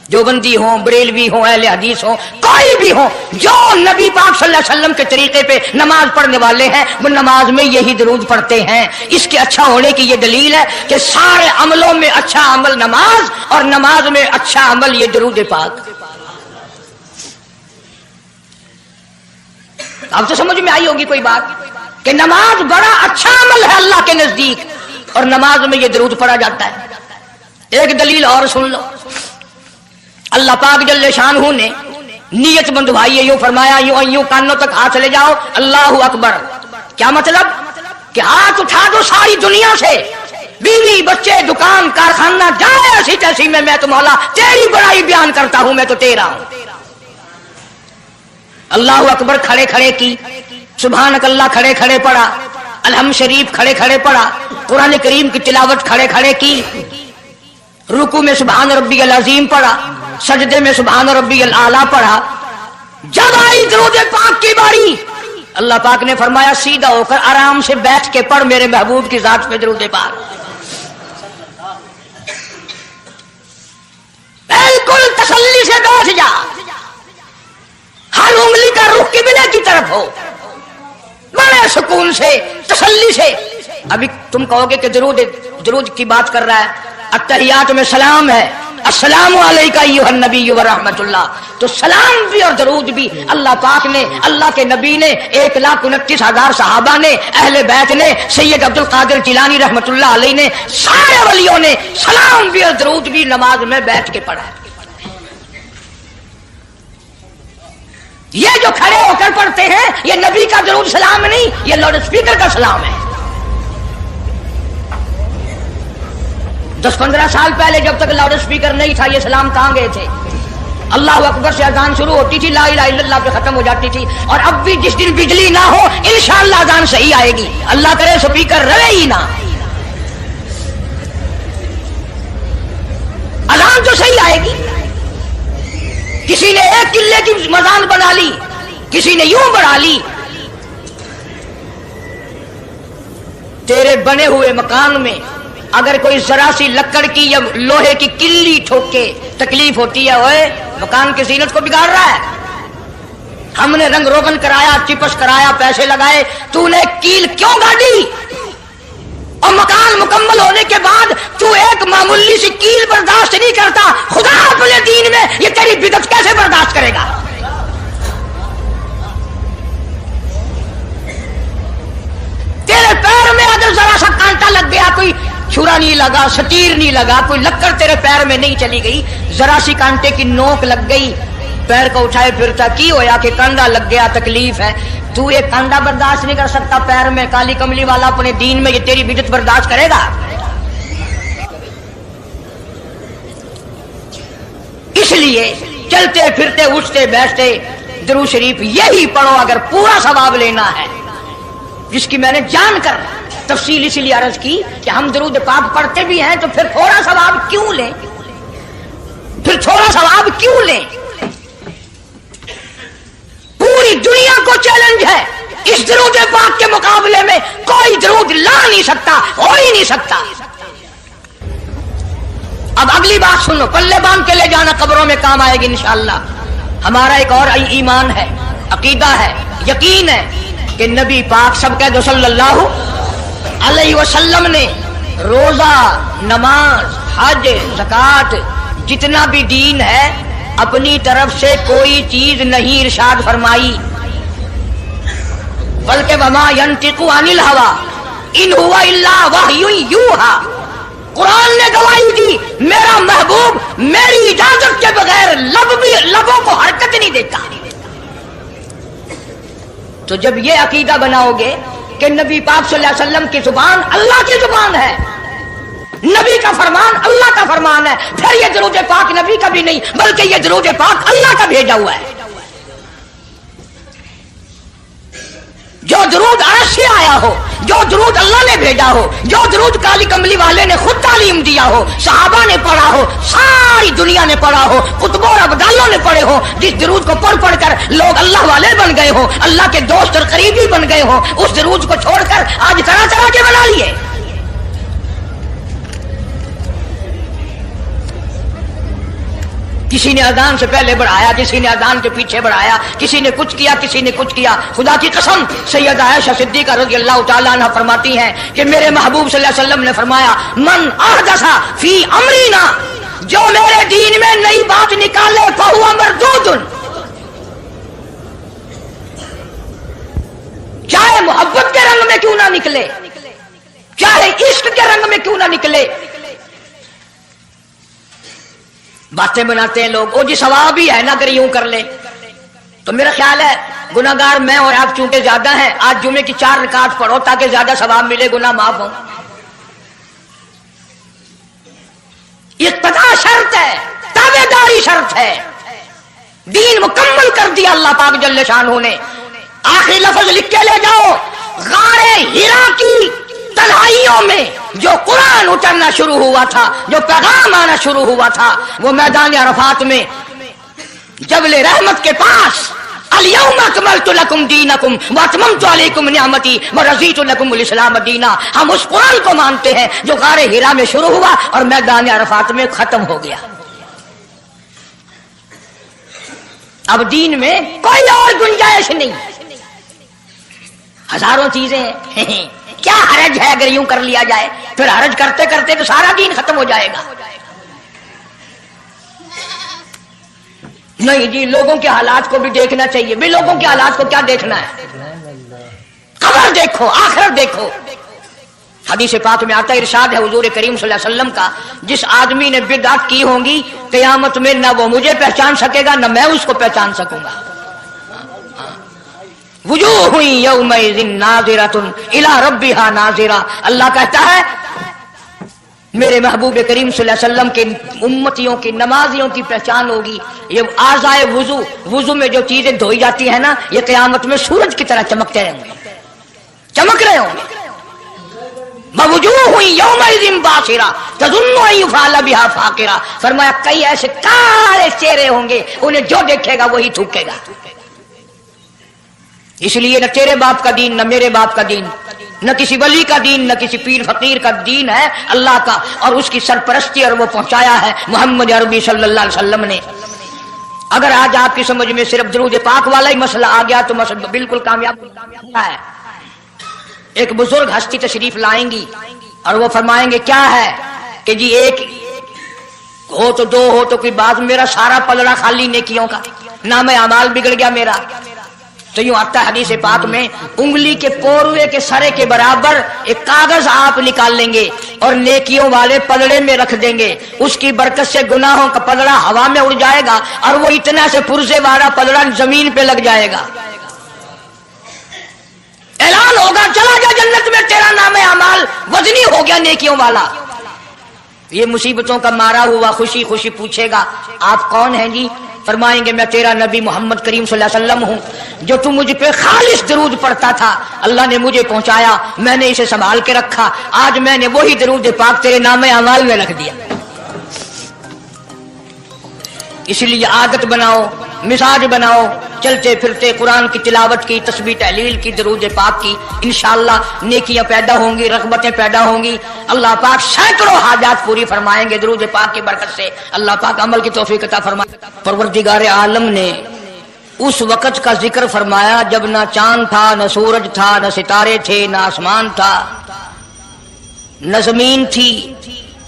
جو بندی ہوں، بریلوی ہوں، اہل حدیث ہوں، کوئی بھی ہوں، جو نبی پاک صلی اللہ علیہ وسلم کے طریقے پہ نماز پڑھنے والے ہیں وہ نماز میں یہی درود پڑھتے ہیں۔ اس کے اچھا ہونے کی یہ دلیل ہے کہ سارے عملوں میں اچھا عمل نماز، اور نماز میں اچھا عمل یہ درود پاک۔ اب تو سمجھ میں آئی ہوگی کوئی بات کہ نماز بڑا اچھا عمل ہے اللہ کے نزدیک، اور نماز میں یہ درود پڑھا جاتا ہے۔ ایک دلیل اور سن لو، اللہ پاک جل شانہ نے نیت بندھوائی ہے، یوں فرمایا یوں کانوں تک ہاتھ لے جاؤ، اللہ اکبر۔ کیا مطلب؟ کہ ہاتھ اٹھا دو ساری دنیا سے، بیوی بچے دکان کارخانہ جائے ایسی تیسی میں تو مولا تیری بڑائی بیان کرتا ہوں، میں تو تیرا ہوں۔ اللہ اکبر کھڑے کھڑے کی، سبحانک اللہ کھڑے کھڑے پڑھا، الحمد شریف کھڑے کھڑے پڑھا، قرآن کریم کی تلاوت کھڑے کھڑے کی، رکوع میں سبحان ربی العظیم پڑھا، سجدے میں سبحان ربی الاعلیٰ پڑھا۔ جب آئی درود پاک کی باری، اللہ پاک نے فرمایا سیدھا ہو کر آرام سے بیٹھ کے پڑھ میرے محبوب کی ذات پہ درود پاک، بالکل تسلی سے بیٹھ جا، ہر انگلی کا رخ قبلے کی طرف ہو، بڑے سکون سے تسلی سے۔ ابھی تم کہو گے کہ درود کی بات کر رہا ہے، التحیات میں سلام ہے، السلام علیکہ ایھا النبی ورحمۃ اللہ، تو سلام بھی اور درود بھی اللہ پاک نے، اللہ کے نبی نے، 1,29,000 صحابہ نے، اہل بیت نے، سید عبد القادر جیلانی رحمۃ اللہ علیہ نے، سارے ولیوں نے سلام بھی اور درود بھی نماز میں بیٹھ کے پڑھا۔ یہ جو کھڑے ہو کر پڑھتے ہیں یہ نبی کا درود سلام نہیں، یہ لاؤڈ اسپیکر کا سلام ہے۔ 10-15 سال پہلے جب تک لاؤڈ اسپیکر نہیں تھا یہ سلام کہاں گئے تھے؟ اللہ اکبر سے اذان شروع ہوتی تھی، لا الہ الا اللہ پہ ختم ہو جاتی تھی، اور اب بھی جس دن بجلی نہ ہو انشاءاللہ اذان صحیح آئے گی، اللہ کرے اسپیکر رہے ہی نہ، اذان تو صحیح آئے گی۔ کسی نے ایک قلعے کی مزان بنا لی، کسی نے یوں بڑھا لی، تیرے بنے ہوئے مکان میں اگر کوئی ذرا سی لکڑ کی یا لوہے کی کلی ٹھوک کے تکلیف ہوتی ہے، اوئے مکان کی زینت کو بگاڑ رہا ہے۔ ہم نے رنگ روغن کرایا، چپس کرایا، پیسے لگائے، تو نے کیل کیوں گاڑی؟ اور مکان مکمل ہونے کے بعد تو ایک معمولی سی کیل برداشت نہیں کرتا، خدا اپنے دین میں یہ تیری بدعت کیسے برداشت کرے گا؟ تیرے پیر میں اگر ذرا سا کانٹا لگ گیا، کوئی چھرا نہیں لگا، سٹیر نہیں لگا، کوئی لکڑ تیرے پیر میں نہیں چلی گئی، ذرا سی کانٹے کی نوک لگ گئی، پیر کو اٹھائے پھرتا کی ہویا کہ کانڈا لگ گیا، تکلیف ہے، تو ایک کانڈا برداشت نہیں کر سکتا پیر میں، کالی کملی والا اپنے دین میں یہ تیری بدعت برداشت کرے گا؟ اس لیے چلتے پھرتے اٹھتے بیٹھتے درود شریف یہی پڑھو اگر پورا ثواب لینا ہے، جس کی میں نے جان کر تفصیل اسی لیے عرض کی کہ ہم درود پاک پڑھتے بھی ہیں تو پھر تھوڑا ثواب کیوں لیں، پھر تھوڑا ثواب کیوں لیں؟ پوری دنیا کو چیلنج ہے، اس درود پاک کے مقابلے میں کوئی درود لا نہیں سکتا، ہو ہی نہیں سکتا۔ اب اگلی بات سنو، پلے باندھ کے لے جانا قبروں میں کام آئے گی انشاءاللہ۔ ہمارا ایک اور ایمان ہے، عقیدہ ہے، یقین ہے کہ نبی پاک سب کہہ دو صلی اللہ علیہ وسلم نے روزہ، نماز، حج، زکوٰۃ، جتنا بھی دین ہے اپنی طرف سے کوئی چیز نہیں ارشاد فرمائی، بلکہ وما ينطق عن الهوى ان هو الا وحی یوحی، قرآن نے گواہی دی میرا محبوب میری اجازت کے بغیر لبوں کو حرکت نہیں دیتا۔ तो जब ये अकीदा बनाओगे कि नबी पाक सल्लल्लाहु अलैहि वसल्लम की जुबान अल्लाह की जुबान है, नबी का फरमान अल्लाह का फरमान है, फिर ये दरूद पाक नबी का भी नहीं बल्कि ये दरूद पाक अल्लाह का भेजा हुआ है। जो दरूद अर्श से आया हो, जो दरूद अल्लाह ने भेजा हो, जो दरूद काली कमली वाले ने खुद तालीम दिया हो, सहाबा ने पढ़ा हो, सारी दुनिया ने पढ़ा हो, कुतुब और अब्दालों ने पढ़े हो, जिस दरूद को पढ़ पढ़ कर लोग अल्लाह वाले बन गए हो, अल्लाह के दोस्त और करीबी बन गए हो, उस दरूद को छोड़कर आज तरह तरह के बना लिए। किसी ने अजान से पहले बढ़ाया, किसी ने अजान के पीछे बढ़ाया, किसी ने कुछ किया, किसी ने कुछ किया। खुदा की कसम सैयदा आयशा सिद्दीका रज़ियल्लाहु ताला अन्हा फरमाती हैं कि मेरे महबूब सल्लल्लाहु अलैहि वसल्लम ने फरमाया, मन अहदसा फी अमरीना, जो मेरे दीन में नई बात निकाले फहुवा मरदूदुन, चाहे मोहब्बत के रंग में क्यों ना निकले, चाहे इश्क के रंग में क्यों ना निकले। बातें बनाते हैं लोग, ओ जी सवाब ही है ना अगर यूं कर ले। तो मेरा ख्याल है गुनाहगार मैं और आप चूंकि ज्यादा हैं, आज जुमे की 4 रकात पढ़ो ताकि ज्यादा सवाब मिले, गुनाह माफ हो। इक्तदा शर्त है, ताबेदारी शर्त है। दीन मुकम्मल कर दिया अल्लाह पाक जल्ले शानहू ने। आखिरी लफ्ज लिख के ले जाओ, गारे हिरा की तन्हाइयों में जो कुरान उतरना शुरू हुआ था, जो पैगाम आना शुरू हुआ था, वो मैदान अरफात में जबले रहमत के पास अल-यौमा अकमलतु लकुम दीनकुम व अतममतु अलैकुम निअमती व रज़ीतु लकुमुल इस्लाम दीना। हम उस कुरान को मानते हैं जो गारे हिरा में शुरू हुआ और मैदान अरफात में खत्म हो गया। अब दीन में कोई और गुंजाइश नहीं, हजारों चीजें हैं। क्या हरज है अगर यूं कर लिया जाए, फिर हरज करते करते तो सारा दीन खत्म हो जाएगा। नहीं जी, लोगों के हालात को भी देखना चाहिए। भी लोगों के हालात को क्या देखना है, कब्र देखो, आखिरत देखो। हदीस पाक में आता है, इरशाद है हुजूर करीम सल्लल्लाहु अलैहि वसल्लम का, जिस आदमी ने बिदअत की होंगी क़यामत में न वो मुझे पहचान सकेगा न मैं उसको पहचान सकूंगा। वुजूह यौमइज़िन नाज़िरतुन इला रब्बिहा नाज़िरा। अल्लाह कहता है मेरे महबूब करीम सल्लल्लाहु अलैहि वसल्लम के उम्मतियों की नमाजियों की पहचान होगी। ये आज़ाए वुजू, वुजू में जो चीजें धोई जाती है ना, ये क़यामत में सूरज की तरह चमकते रहेंगे, चमक रहे होंगे। वुजूह यौमइज़िन बासिरा तज़ुन्नु अन युफ़अल बिहा फ़ाक़िरा। फरमाया कई ऐसे काले चेहरे होंगे, उन्हें जो देखेगा वही थूकेगा। इसलिए न तेरे बाप का दीन, न मेरे बाप का दीन, न किसी वली का दीन, न किसी पीर फकीर का दीन है, अल्लाह का, और उसकी सरपरस्ती और वो पहुंचाया है मोहम्मद अरबी सल्लल्लाहु अलैहि वसल्लम ने। अगर आज आपकी समझ में सिर्फ दरूद पाक वाला ही मसला आ गया तो मसला बिल्कुल कामयाब है। एक बुजुर्ग हस्ती तशरीफ लाएंगी और वो फरमाएंगे क्या है कि जी एक हो तो दो हो तो कोई बात, मेरा सारा पलड़ा खाली नेकियों का, नाम अमाल बिगड़ गया मेरा। तो यूं आता है हदीस पाक में, उंगली के पोरवे के सरे के बराबर एक कागज आप निकाल लेंगे और नेकियों वाले पलड़े में रख देंगे, उसकी बरकत से गुनाहों का पलड़ा हवा में उड़ जाएगा और वो इतना से पुरजे वाला पलड़ा जमीन पे लग जाएगा। ऐलान होगा चला जा जन्नत में, तेरा नाम अमाल वजनी हो गया नेकियों वाला। ये मुसीबतों का मारा हुआ खुशी खुशी पूछेगा आप कौन हैं जी? फरमाएंगे मैं तेरा नबी मोहम्मद करीम सल्लल्लाहु अलैहि वसल्लम हूं, जो तू मुझ पे खालिस दरूद पढ़ता था, अल्लाह ने मुझे पहुंचाया, मैंने इसे संभाल के रखा, आज मैंने वही दरूद पाक तेरे नाम अमाल में रख दिया। इसलिए आदत बनाओ, मिजाज बनाओ, चलते फिरते कुरान की तिलावत की, तस्बीह तहलील की, दरूद पाक की, इंशाअल्लाह नेकियां पैदा होंगी, रग़बतें पैदा होंगी। अल्लाह पाक सैकड़ों हाजात पूरी फरमाएंगे दरूद पाक की बरकत से। अल्लाह पाक अमल की तौफीक अता फरमाए। परवरदिगार आलम ने उस वक़्त का जिक्र फरमाया जब ना चांद था, न सूरज था, न सितारे थे, न आसमान था, न जमीन थी,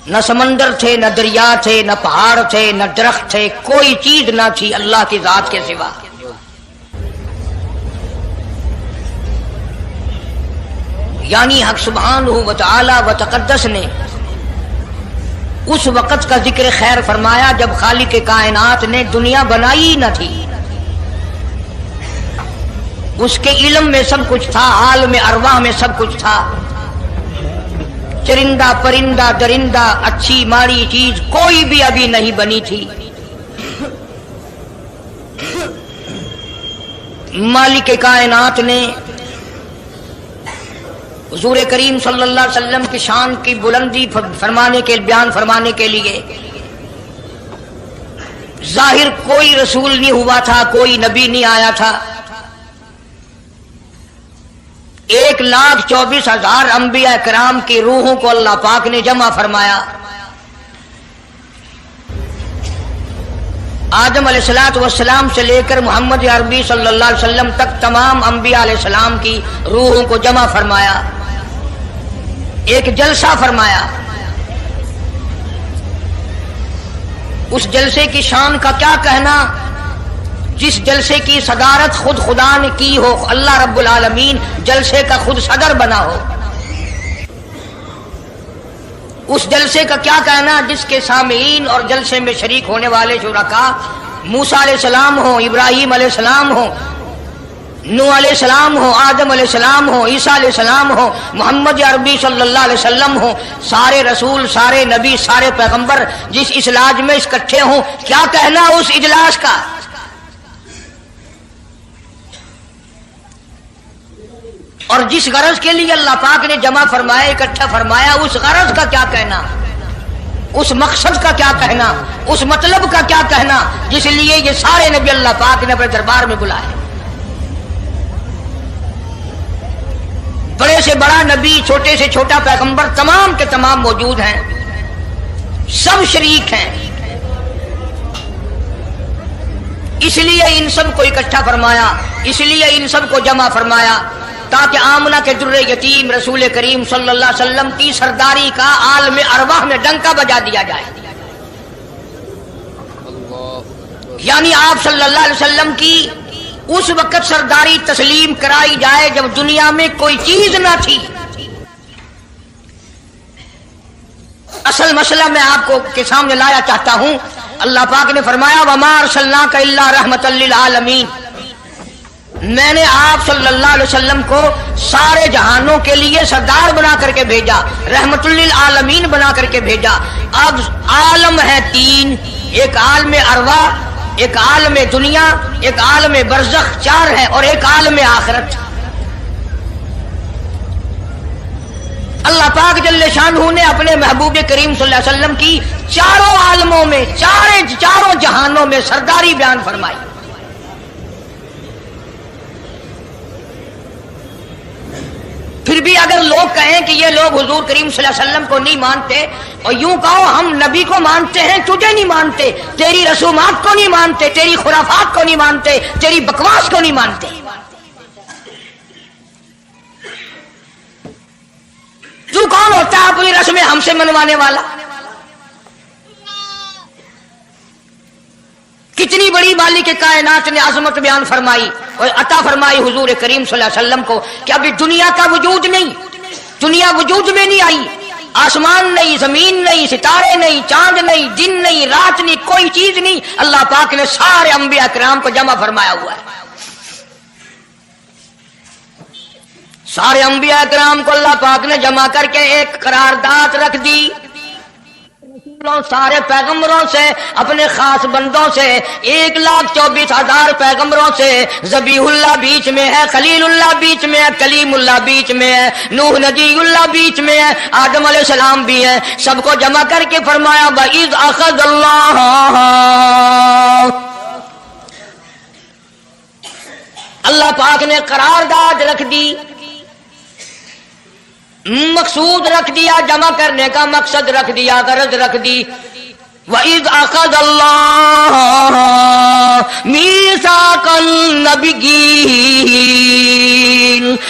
न समंदर थे, न दरिया थे, न पहाड़ थे, न दरख्त थे, कोई चीज ना थी अल्लाह की जात के सिवा। यानी हक सुब्हानहू व तआला व तक़द्दस ने उस वक़्त का जिक्र खैर फरमाया जब खालिक कायनात ने दुनिया बनाई न थी। اس کے علم میں سب کچھ تھا، عالم ارواح میں سب کچھ تھا، چرندہ پرندہ درندہ اچھی ماڑی چیز کوئی بھی ابھی نہیں بنی تھی۔ مالک کائنات نے حضور کریم صلی اللہ علیہ وسلم کی شان کی بلندی بیان فرمانے کے لیے ظاہر کوئی رسول نہیں ہوا تھا، کوئی نبی نہیں آیا تھا، 1,24,000 انبیاء کرام کی روحوں کو اللہ پاک نے جمع فرمایا۔ آدم علیہ السلام سے لے کر محمد عربی صلی اللہ علیہ وسلم تک تمام انبیاء علیہ السلام کی روحوں کو جمع فرمایا، ایک جلسہ فرمایا۔ اس جلسے کی شان کا کیا کہنا، جس جلسے کی صدارت خود خدا نے کی ہو، اللہ رب العالمین جلسے کا خود صدر بنا ہو۔ اس جلسے کا کیا کہنا جس کے سامعین اور جلسے میں شریک ہونے والے شرکاء موسیٰ علیہ السلام ہو، ابراہیم علیہ السلام ہو، نوح علیہ السلام ہو، آدم علیہ السلام ہو، عیسیٰ علیہ السلام ہو، محمد عربی صلی اللہ علیہ وسلم ہو، سارے رسول، سارے نبی، سارے پیغمبر جس اجلاس میں اکٹھے ہوں، کیا کہنا اس اجلاس کا؟ اور جس غرض کے لیے اللہ پاک نے جمع فرمایا، اکٹھا فرمایا، اس غرض کا کیا کہنا، اس مقصد کا کیا کہنا، اس مطلب کا کیا کہنا جس لیے یہ سارے نبی اللہ پاک نے اپنے دربار میں بلائے۔ بڑے سے بڑا نبی، چھوٹے سے چھوٹا پیغمبر، تمام کے تمام موجود ہیں، سب شریک ہیں، اس لیے ان سب کو اکٹھا فرمایا، اس لیے ان سب کو جمع فرمایا تاکہ آمنہ کے در یتیم رسول کریم صلی اللہ علیہ وسلم کی سرداری کا عالم ارواح میں ڈنکا بجا دیا جائے، یعنی آپ صلی اللہ علیہ وسلم کی اس وقت سرداری تسلیم کرائی جائے جب دنیا میں کوئی چیز نہ تھی۔ اصل مسئلہ میں آپ کو کے سامنے لایا چاہتا ہوں، اللہ پاک نے فرمایا وَمَا أَرْسَلْنَاكَ إِلَّا رَحْمَةً لِّلْعَالَمِينَ، میں نے آپ صلی اللہ علیہ وسلم کو سارے جہانوں کے لیے سردار بنا کر کے بھیجا، رحمت للعالمین بنا کر کے بھیجا۔ اب عالم ہے تین، ایک عالم ارواح، ایک عالم دنیا، ایک عالم برزخ، 4 ہے، اور ایک عالم آخرت۔ اللہ پاک جل شانہ نے اپنے محبوب کریم صلی اللہ علیہ وسلم کی چاروں عالموں میں، چاروں جہانوں میں سرداری بیان فرمائی۔ پھر بھی اگر لوگ کہیں کہ یہ لوگ حضور کریم صلی اللہ علیہ وسلم کو نہیں مانتے، اور یوں کہو ہم نبی کو مانتے ہیں، تجھے نہیں مانتے، تیری رسومات کو نہیں مانتے، تیری خرافات کو نہیں مانتے، تیری بکواس کو نہیں مانتے، تو کون ہوتا ہے اپنی رسمیں ہم سے منوانے والا؟ کتنی بڑی مالک کائنات نے عظمت بیان فرمائی اور عطا فرمائی حضور کریم صلی اللہ علیہ وسلم کو کہ ابھی دنیا کا وجود نہیں، دنیا وجود میں نہیں آئی، آسمان نہیں، زمین نہیں، ستارے نہیں، چاند نہیں، دن نہیں، رات نہیں، کوئی چیز نہیں، اللہ پاک نے سارے انبیاء کرام کو جمع فرمایا ہوا ہے۔ سارے انبیاء کرام کو اللہ پاک نے جمع کر کے ایک قرارداد رکھ دی، سارے پیغمبروں سے، اپنے خاص بندوں سے، 1,24,000 پیغمبروں سے، ذبیح اللہ بیچ میں ہے، خلیل اللہ بیچ میں ہے، کلیم اللہ بیچ میں ہے، نوح نبی اللہ بیچ میں ہے، آدم علیہ السلام بھی ہے، سب کو جمع کر کے فرمایا وَإِذْ أَخَذَ اللَّهُ، اللہ پاک نے قرارداد رکھ دی، مقصود رکھ دیا، جمع کرنے کا مقصد رکھ دیا، غرض رکھ دی۔ وَإِذْ أَخَذَ اللَّهُ مِيثَاقَ النَّبِيِّينَ،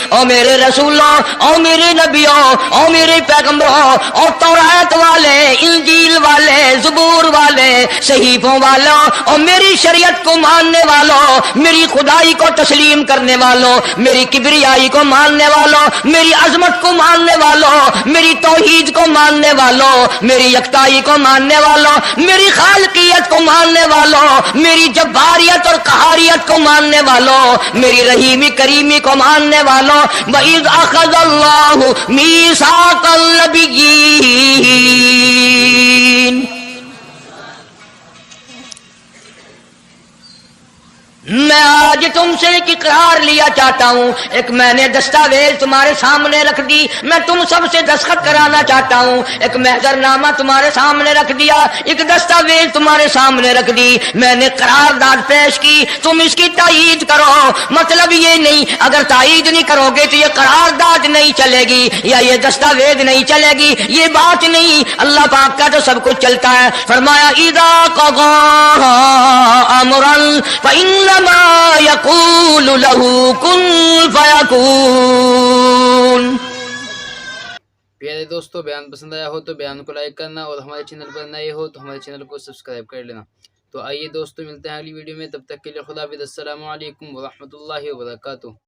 او میرے رسولوں، او میرے نبیوں، او میرے پیغمبروں، اور تورات والے، انجیل والے، زبور والے، صحیفوں والوں اور میری شریعت کو ماننے والوں، میری خدائی کو تسلیم کرنے والوں، میری کبریائی کو ماننے والوں، میری عظمت کو ماننے والوں، میری توحید کو ماننے والوں، میری یکتائی کو ماننے والوں، میری خالقیت کو ماننے والوں، میری جباریت اور قہاریت کو ماننے والوں، میری رحیمی کریمی کو ماننے والوں، وَإِذْ أَخَذَ اللَّهُ مِيثَاقَ النَّبِيِّينَ، میں آج تم سے ایک اقرار لیا چاہتا ہوں، ایک میں نے دستاویز تمہارے سامنے رکھ دی، میں تم سب سے دستخط کرانا چاہتا ہوں، ایک محضر نامہ تمہارے سامنے رکھ دیا، ایک دستاویز تمہارے سامنے رکھ دی، میں نے قرارداد پیش کی، تم اس کی تائید کرو۔ مطلب یہ نہیں اگر تائید نہیں کرو گے تو یہ قرارداد نہیں چلے گی یا یہ دستاویز نہیں چلے گی، یہ بات نہیں، اللہ پاک کا تو سب کچھ چلتا ہے۔ فرمایا اذا قضى امرا فانما يقول له كن فيكون۔ پیارے دوستو، بیان پسند آیا ہو تو بیان کو لائک کرنا، اور ہمارے چینل پر نئے ہو تو ہمارے چینل کو سبسکرائب کر لینا۔ تو آئیے دوستو، ملتے ہیں اگلی ویڈیو میں، تب تک کے لیے خدا حافظ، السلام علیکم ورحمۃ اللہ وبرکاتہ۔